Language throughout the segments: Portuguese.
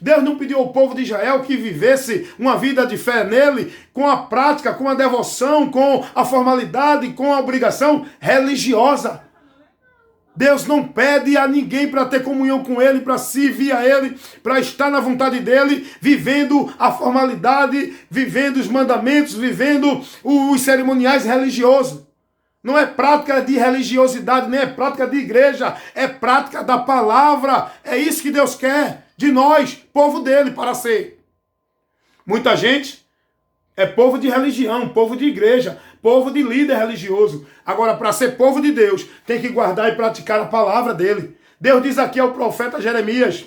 Deus não pediu ao povo de Israel que vivesse uma vida de fé nele, com a prática, com a devoção, com a formalidade, com a obrigação religiosa. Deus não pede a ninguém para ter comunhão com ele, para servir a ele, para estar na vontade dele, vivendo a formalidade, vivendo os mandamentos, vivendo os cerimoniais religiosos. Não é prática de religiosidade, nem é prática de igreja, é prática da palavra. É isso que Deus quer de nós, povo dele, para ser. Muita gente é povo de religião, povo de igreja, povo de líder religioso. Agora, para ser povo de Deus, tem que guardar e praticar a palavra dele. Deus diz aqui ao profeta Jeremias: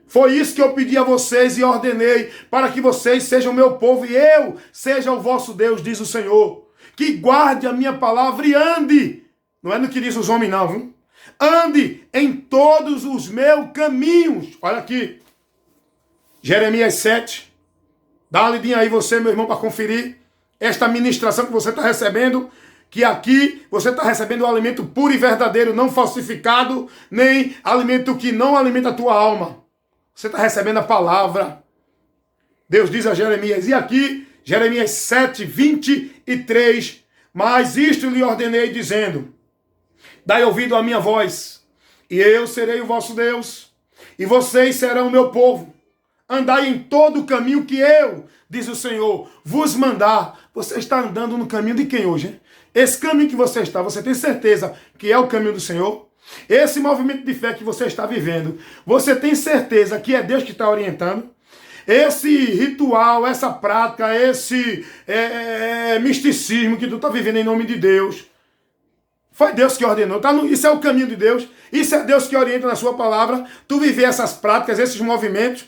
foi isso que eu pedi a vocês e ordenei, para que vocês sejam meu povo e eu seja o vosso Deus, diz o Senhor. Que guarde a minha palavra e ande. Não é no que diz os homens não, viu? Ande em todos os meus caminhos. Olha aqui. Jeremias 7. Dá uma lidinha aí você, meu irmão, para conferir esta ministração que você está recebendo. Que aqui você está recebendo um alimento puro e verdadeiro, não falsificado, nem alimento que não alimenta a tua alma. Você está recebendo a palavra. Deus diz a Jeremias, e aqui, Jeremias 7, 23, mas isto lhe ordenei, dizendo: dai ouvido à minha voz, e eu serei o vosso Deus, e vocês serão o meu povo. Andai em todo o caminho que eu, diz o Senhor, vos mandar. Você está andando no caminho de quem hoje, hein? Esse caminho que você está, você tem certeza que é o caminho do Senhor? Esse movimento de fé que você está vivendo, você tem certeza que é Deus que está orientando? Esse ritual, essa prática, esse misticismo que tu está vivendo em nome de Deus, foi Deus que ordenou. Isso é o caminho de Deus. Isso é Deus que orienta na sua palavra. Tu viver essas práticas, esses movimentos,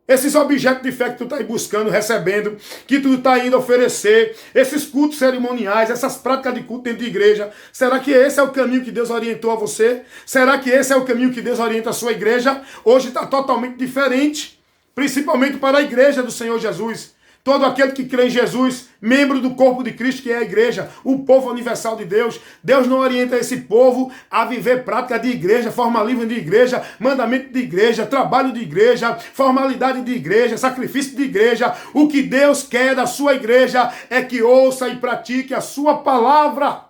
esses objetos de fé que tu está aí buscando, recebendo, que tu está indo oferecer, esses cultos cerimoniais, essas práticas de culto dentro de igreja. Será que esse é o caminho que Deus orientou a você? Será que esse é o caminho que Deus orienta a sua igreja? Hoje está totalmente diferente, principalmente para a igreja do Senhor Jesus. Todo aquele que crê em Jesus, membro do corpo de Cristo, que é a igreja, o povo universal de Deus. Deus não orienta esse povo a viver prática de igreja, formalismo de igreja, mandamento de igreja, trabalho de igreja, formalidade de igreja, sacrifício de igreja. O que Deus quer da sua igreja é que ouça e pratique a sua palavra.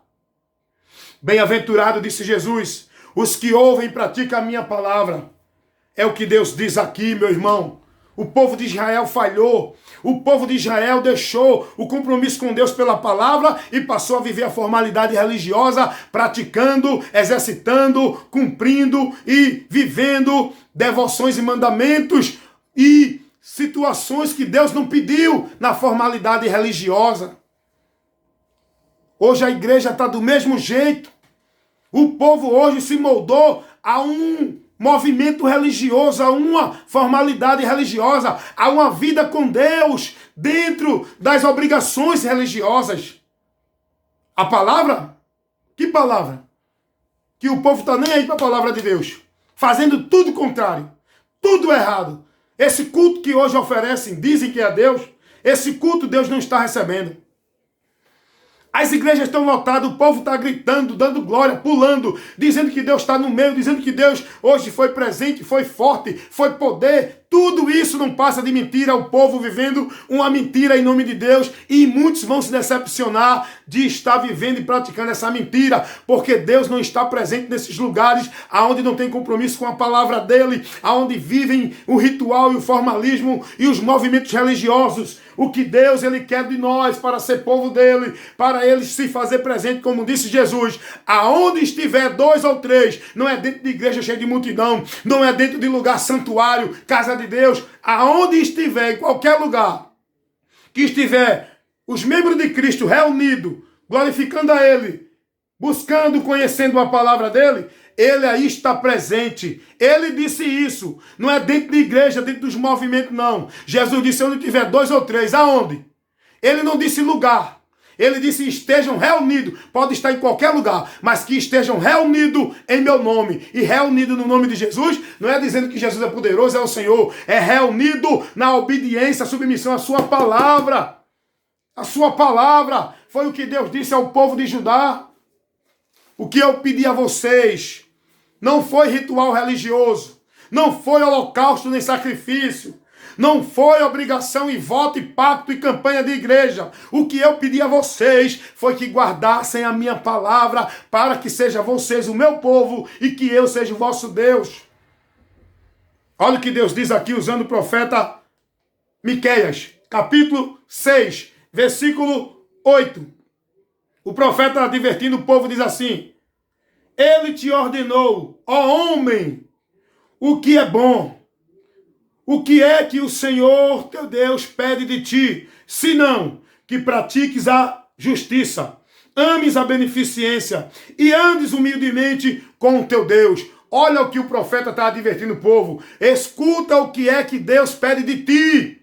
Bem-aventurado, disse Jesus, os que ouvem e praticam a minha palavra. É o que Deus diz aqui, meu irmão. O povo de Israel falhou. O povo de Israel deixou o compromisso com Deus pela palavra e passou a viver a formalidade religiosa, praticando, exercitando, cumprindo e vivendo devoções e mandamentos e situações que Deus não pediu na formalidade religiosa. Hoje a igreja está do mesmo jeito. O povo hoje se moldou a um movimento religioso, a uma formalidade religiosa, a uma vida com Deus dentro das obrigações religiosas. A palavra? Que palavra? Que o povo está nem aí para a palavra de Deus, fazendo tudo contrário, tudo errado. Esse culto que hoje oferecem, dizem que é Deus, esse culto Deus não está recebendo. As igrejas estão lotadas, o povo está gritando, dando glória, pulando, dizendo que Deus está no meio, dizendo que Deus hoje foi presente, foi forte, foi poder. Tudo isso não passa de mentira, o povo vivendo uma mentira em nome de Deus, e muitos vão se decepcionar de estar vivendo e praticando essa mentira, porque Deus não está presente nesses lugares aonde não tem compromisso com a palavra dele, aonde vivem o ritual e o formalismo e os movimentos religiosos. O que Deus ele quer de nós para ser povo dele, para ele se fazer presente, como disse Jesus, aonde estiver 2 ou 3, não é dentro de igreja cheia de multidão, não é dentro de lugar santuário, casa de Deus, aonde estiver, em qualquer lugar que estiver os membros de Cristo reunidos, glorificando a ele, buscando, conhecendo a palavra dele, ele aí está presente. Ele disse isso. Não é dentro de igreja, dentro dos movimentos, não. Jesus disse, onde tiver 2 ou 3, aonde? Ele não disse lugar. Ele disse, estejam reunidos. Pode estar em qualquer lugar, mas que estejam reunidos em meu nome. E reunido no nome de Jesus, não é dizendo que Jesus é poderoso, é o Senhor. É reunido na obediência, submissão à sua palavra. A sua palavra foi o que Deus disse ao povo de Judá. O que eu pedi a vocês não foi ritual religioso, não foi holocausto nem sacrifício, não foi obrigação e voto e pacto e campanha de igreja. O que eu pedi a vocês foi que guardassem a minha palavra para que sejam vocês o meu povo e que eu seja o vosso Deus. Olha o que Deus diz aqui usando o profeta Miqueias, capítulo 6, versículo 8. O profeta advertindo o povo diz assim: Ele te ordenou, ó homem, o que é bom. O que é que o Senhor teu Deus pede de ti, senão que pratiques a justiça, ames a beneficência e andes humildemente com o teu Deus. Olha o que o profeta está advertindo o povo. Escuta o que é que Deus pede de ti.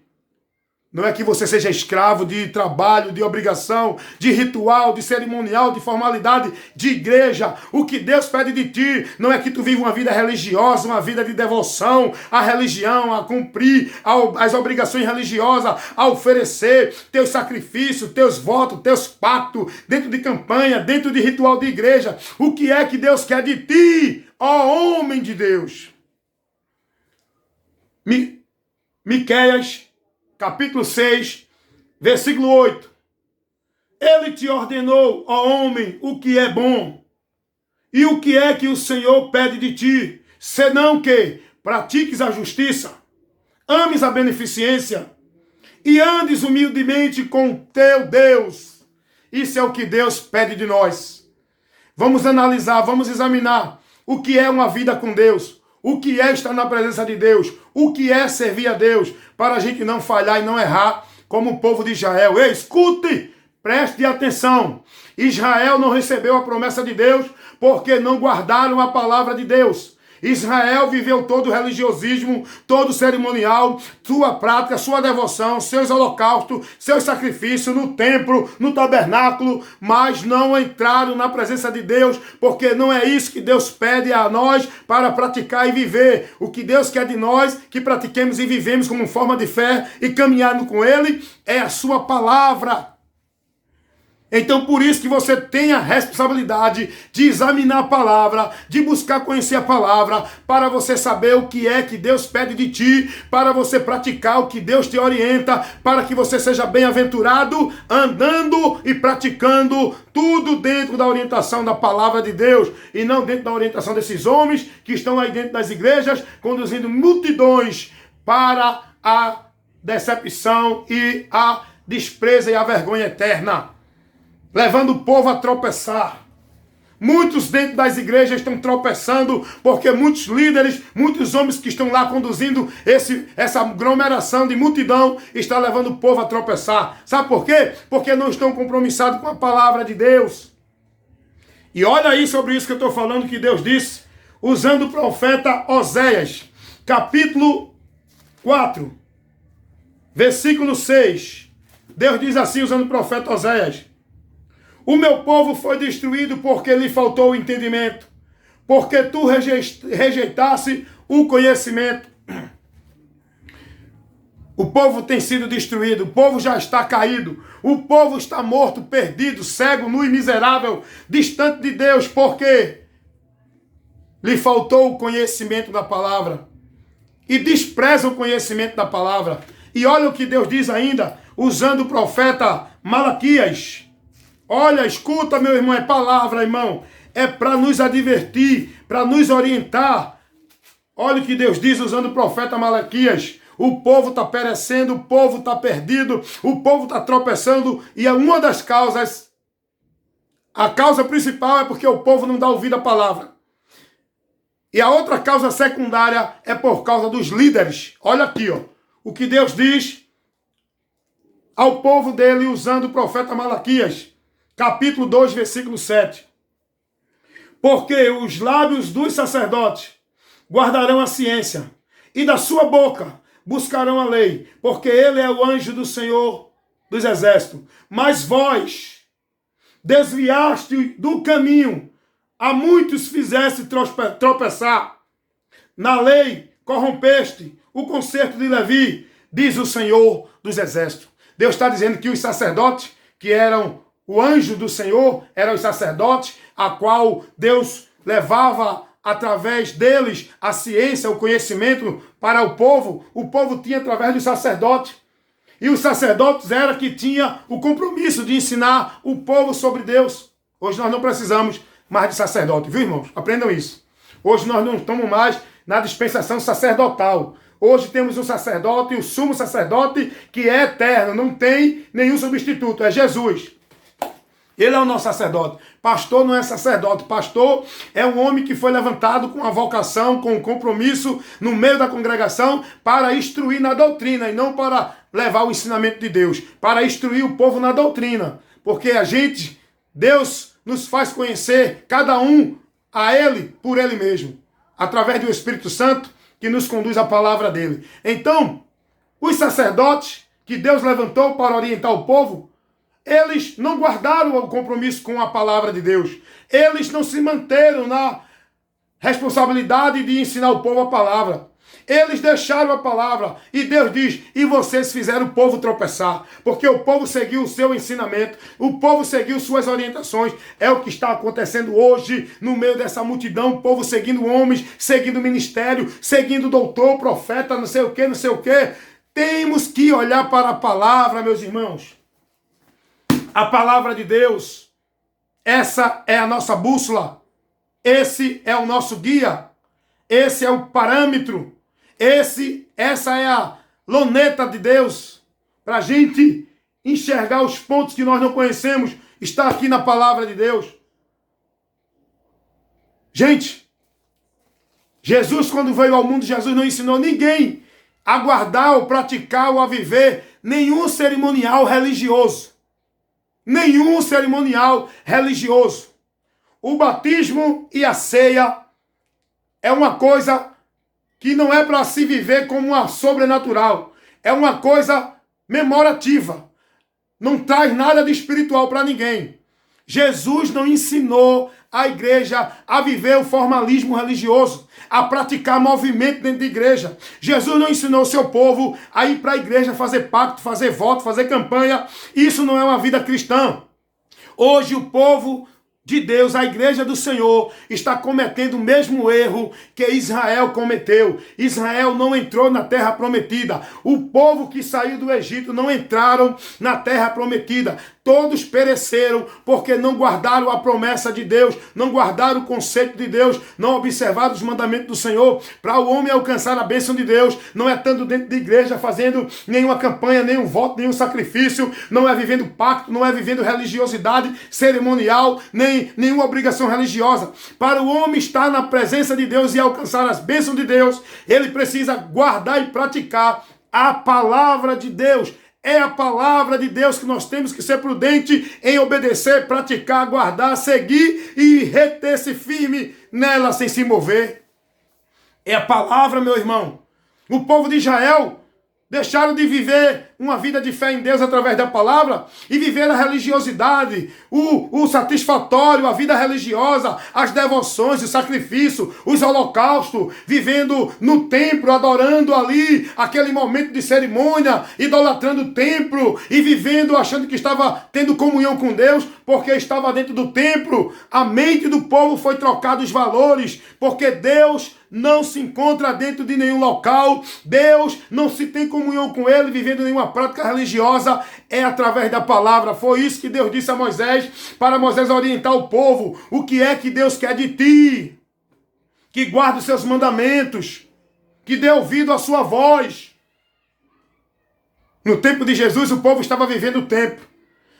Não é que você seja escravo de trabalho, de obrigação, de ritual, de cerimonial, de formalidade, de igreja. O que Deus pede de ti não é que tu viva uma vida religiosa, uma vida de devoção à religião, a cumprir as obrigações religiosas, a oferecer teus sacrifícios, teus votos, teus pactos, dentro de campanha, dentro de ritual de igreja. O que é que Deus quer de ti, ó homem de Deus? Miqueias, capítulo 6, versículo 8. Ele te ordenou, ó homem, o que é bom. E o que é que o Senhor pede de ti? Senão que pratiques a justiça, ames a beneficência e andes humildemente com teu Deus. Isso é o que Deus pede de nós. Vamos analisar, vamos examinar o que é uma vida com Deus. O que é estar na presença de Deus? O que é servir a Deus? Para a gente não falhar e não errar como o povo de Israel. Ei, escute, preste atenção. Israel não recebeu a promessa de Deus porque não guardaram a palavra de Deus. Israel viveu todo o religiosismo, todo o cerimonial, sua prática, sua devoção, seus holocaustos, seus sacrifícios no templo, no tabernáculo, mas não entraram na presença de Deus, porque não é isso que Deus pede a nós para praticar e viver. O que Deus quer de nós, que pratiquemos e vivemos como forma de fé e caminhando com Ele, é a sua palavra. Então, por isso que você tem a responsabilidade de examinar a palavra, de buscar conhecer a palavra, para você saber o que é que Deus pede de ti, para você praticar o que Deus te orienta, para que você seja bem-aventurado, andando e praticando tudo dentro da orientação da palavra de Deus, e não dentro da orientação desses homens que estão aí dentro das igrejas, conduzindo multidões para a decepção e a desprezo e a vergonha eterna, levando o povo a tropeçar. Muitos dentro das igrejas estão tropeçando porque muitos líderes, muitos homens que estão lá conduzindo essa aglomeração de multidão está levando o povo a tropeçar. Sabe por quê? Porque não estão compromissados com a palavra de Deus. E olha aí sobre isso que eu estou falando, que Deus disse, usando o profeta Oséias, capítulo 4, versículo 6. Deus diz assim, usando o profeta Oséias: O meu povo foi destruído porque lhe faltou o entendimento, porque tu rejeitasse o conhecimento. O povo tem sido destruído, o povo já está caído, o povo está morto, perdido, cego, nu e miserável, distante de Deus, porque lhe faltou o conhecimento da palavra. E despreza o conhecimento da palavra. E olha o que Deus diz ainda, usando o profeta Malaquias. Olha, escuta, meu irmão, é palavra, irmão. É para nos advertir, para nos orientar. Olha o que Deus diz usando o profeta Malaquias. O povo está perecendo, o povo está perdido, o povo está tropeçando. E é uma das causas, a causa principal é porque o povo não dá ouvido à palavra. E a outra causa secundária é por causa dos líderes. Olha aqui, ó, o que Deus diz ao povo dele usando o profeta Malaquias. Capítulo 2, versículo 7. Porque os lábios dos sacerdotes guardarão a ciência, e da sua boca buscarão a lei, porque ele é o anjo do Senhor dos exércitos. Mas vós desviaste do caminho, a muitos fizeste tropeçar. Na lei corrompeste o concerto de Levi, diz o Senhor dos exércitos. Deus está dizendo que os sacerdotes, que eram o anjo do Senhor, eram os sacerdotes a qual Deus levava através deles a ciência, o conhecimento para o povo tinha através do sacerdote. E os sacerdotes era que tinha o compromisso de ensinar o povo sobre Deus. Hoje nós não precisamos mais de sacerdote, viu, irmãos? Aprendam isso. Hoje nós não estamos mais na dispensação sacerdotal. Hoje temos um sacerdote, o sumo sacerdote, que é eterno, não tem nenhum substituto, é Jesus. Ele é o nosso sacerdote. Pastor não é sacerdote. Pastor é um homem que foi levantado com a vocação, com o compromisso no meio da congregação para instruir na doutrina e não para levar o ensinamento de Deus, para instruir o povo na doutrina. Porque Deus nos faz conhecer cada um a Ele por Ele mesmo, através do Espírito Santo que nos conduz à palavra dele. Então, os sacerdotes que Deus levantou para orientar o povo, eles não guardaram o compromisso com a palavra de Deus. Eles não se manteram na responsabilidade de ensinar o povo a palavra. Eles deixaram a palavra. E Deus diz, e vocês fizeram o povo tropeçar. Porque o povo seguiu o seu ensinamento. O povo seguiu suas orientações. É o que está acontecendo hoje no meio dessa multidão. O povo seguindo homens, seguindo ministério, seguindo doutor, profeta, não sei o que, não sei o que. Temos que olhar para a palavra, meus irmãos. A palavra de Deus, essa é a nossa bússola, esse é o nosso guia, esse é o parâmetro, essa é a luneta de Deus, para a gente enxergar os pontos que nós não conhecemos, está aqui na palavra de Deus. Gente, Jesus quando veio ao mundo, Jesus não ensinou ninguém a guardar ou praticar ou a viver nenhum cerimonial religioso. Nenhum cerimonial religioso. O batismo e a ceia é uma coisa que não é para se viver como uma sobrenatural. É uma coisa memorativa. Não traz nada de espiritual para ninguém. Jesus não ensinou a igreja a viver o formalismo religioso, a praticar movimento dentro da igreja. Jesus não ensinou o seu povo a ir para a igreja fazer pacto, fazer voto, fazer campanha. Isso não é uma vida cristã. Hoje o povo de Deus, a igreja do Senhor, está cometendo o mesmo erro que Israel cometeu. Israel não entrou na terra prometida. O povo que saiu do Egito não entraram na terra prometida. Todos pereceram porque não guardaram a promessa de Deus, não guardaram o conceito de Deus, não observaram os mandamentos do Senhor. Para o homem alcançar a bênção de Deus, não é estando dentro da igreja fazendo nenhuma campanha, nenhum voto, nenhum sacrifício, não é vivendo pacto, não é vivendo religiosidade cerimonial, nem nenhuma obrigação religiosa. Para o homem estar na presença de Deus e alcançar as bênçãos de Deus, ele precisa guardar e praticar a palavra de Deus. É a palavra de Deus que nós temos que ser prudente em obedecer, praticar, guardar, seguir e reter-se firme nela sem se mover. É a palavra, meu irmão. O povo de Israel deixaram de viver uma vida de fé em Deus através da palavra e viver a religiosidade, o satisfatório, a vida religiosa, as devoções, o sacrifício, os holocaustos, vivendo no templo, adorando ali, aquele momento de cerimônia, idolatrando o templo e vivendo achando que estava tendo comunhão com Deus porque estava dentro do templo. A mente do povo foi trocada os valores, porque Deus não se encontra dentro de nenhum local, Deus não se tem comunhão com Ele, vivendo nenhuma prática religiosa, é através da palavra. Foi isso que Deus disse a Moisés, para Moisés orientar o povo. O que é que Deus quer de ti? Que guarde os seus mandamentos, que dê ouvido à sua voz. No tempo de Jesus, o povo estava vivendo o tempo.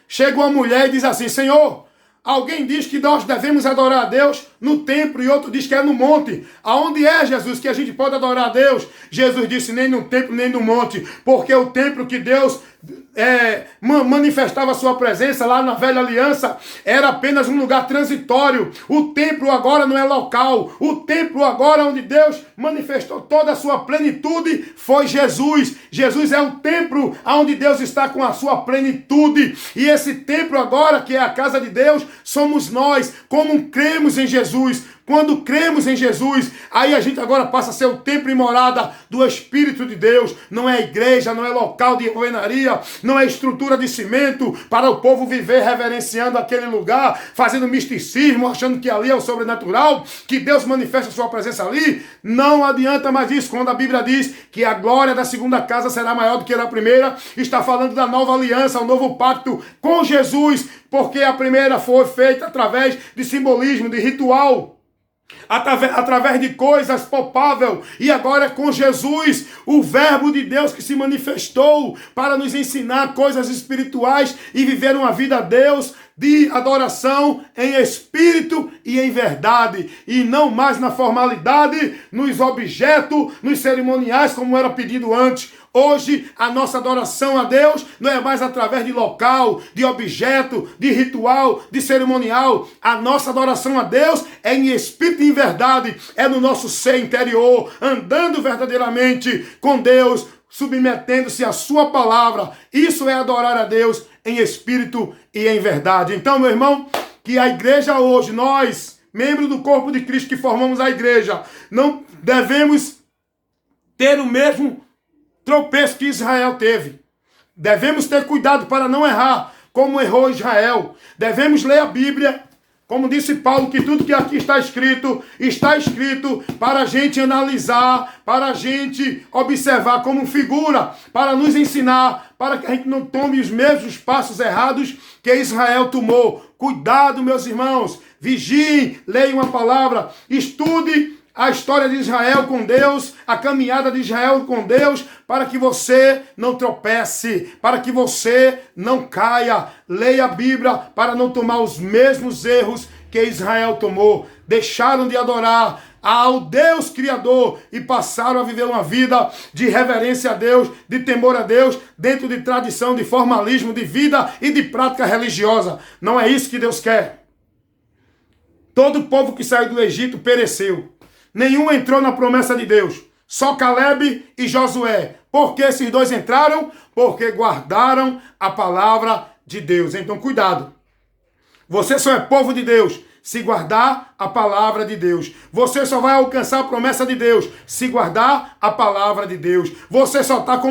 Chega uma mulher e diz assim: Senhor, alguém diz que nós devemos adorar a Deus no templo e outro diz que é no monte. Aonde é, Jesus, que a gente pode adorar a Deus? Jesus disse: nem no templo, nem no monte. Porque o templo que Deus manifestava a sua presença lá na velha aliança era apenas um lugar transitório. O templo agora não é local. O templo agora onde Deus manifestou toda a sua plenitude foi Jesus. Jesus é o templo onde Deus está com a sua plenitude. E esse templo agora, que é a casa de Deus, somos nós. Como cremos em Jesus, Quando cremos em Jesus, aí a gente agora passa a ser o templo e morada do Espírito de Deus. Não é igreja, não é local de alvenaria, não é estrutura de cimento para o povo viver reverenciando aquele lugar, fazendo misticismo, achando que ali é o sobrenatural, que Deus manifesta a sua presença ali. Não adianta mais isso. Quando a Bíblia diz que a glória da segunda casa será maior do que a da primeira, está falando da nova aliança, o novo pacto com Jesus, porque a primeira foi feita através de simbolismo, de ritual, através de coisas palpáveis, e agora é com Jesus, o verbo de Deus que se manifestou para nos ensinar coisas espirituais e viver uma vida a Deus de adoração em espírito e em verdade, e não mais na formalidade, nos objetos, nos cerimoniais, como era pedido antes. Hoje, a nossa adoração a Deus não é mais através de local, de objeto, de ritual, de cerimonial. A nossa adoração a Deus é em espírito e em verdade, é no nosso ser interior, andando verdadeiramente com Deus, submetendo-se à sua palavra. Isso é adorar a Deus em espírito e em verdade. Então, meu irmão, que a igreja hoje, nós, membros do corpo de Cristo que formamos a igreja, não devemos ter o mesmo tropeço que Israel teve. Devemos ter cuidado para não errar como errou Israel. Devemos ler a Bíblia, como disse Paulo, que tudo que aqui está escrito para a gente analisar, para a gente observar como figura, para nos ensinar, para que a gente não tome os mesmos passos errados que Israel tomou. Cuidado, meus irmãos, vigiem, leiam a palavra, estude a história de Israel com Deus, a caminhada de Israel com Deus, para que você não tropece, para que você não caia. Leia a Bíblia para não tomar os mesmos erros que Israel tomou. Deixaram de adorar ao Deus Criador e passaram a viver uma vida de reverência a Deus, de temor a Deus, dentro de tradição, de formalismo, de vida e de prática religiosa. Não é isso que Deus quer. Todo o povo que saiu do Egito pereceu. Nenhum entrou na promessa de Deus. Só Caleb e Josué. Por que esses dois entraram? Porque guardaram a palavra de Deus. Então, cuidado. Você só é povo de Deus se guardar a palavra de Deus. Você só vai alcançar a promessa de Deus se guardar a palavra de Deus. Você só está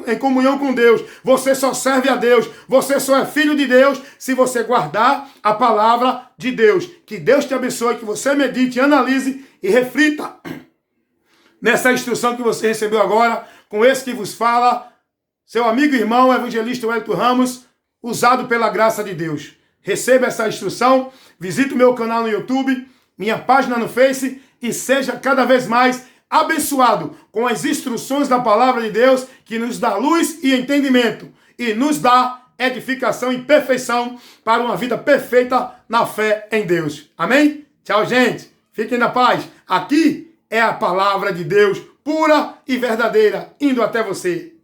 em comunhão com Deus. Você só serve a Deus. Você só é filho de Deus se você guardar a palavra de Deus. Que Deus te abençoe, que você medite, analise e reflita nessa instrução que você recebeu agora, com esse que vos fala, seu amigo e irmão, evangelista Wellington Ramos, usado pela graça de Deus. Receba essa instrução, visite o meu canal no YouTube, minha página no Face e seja cada vez mais abençoado com as instruções da palavra de Deus, que nos dá luz e entendimento e nos dá edificação e perfeição para uma vida perfeita na fé em Deus. Amém? Tchau, gente. Fiquem na paz. Aqui é a palavra de Deus pura e verdadeira, indo até você.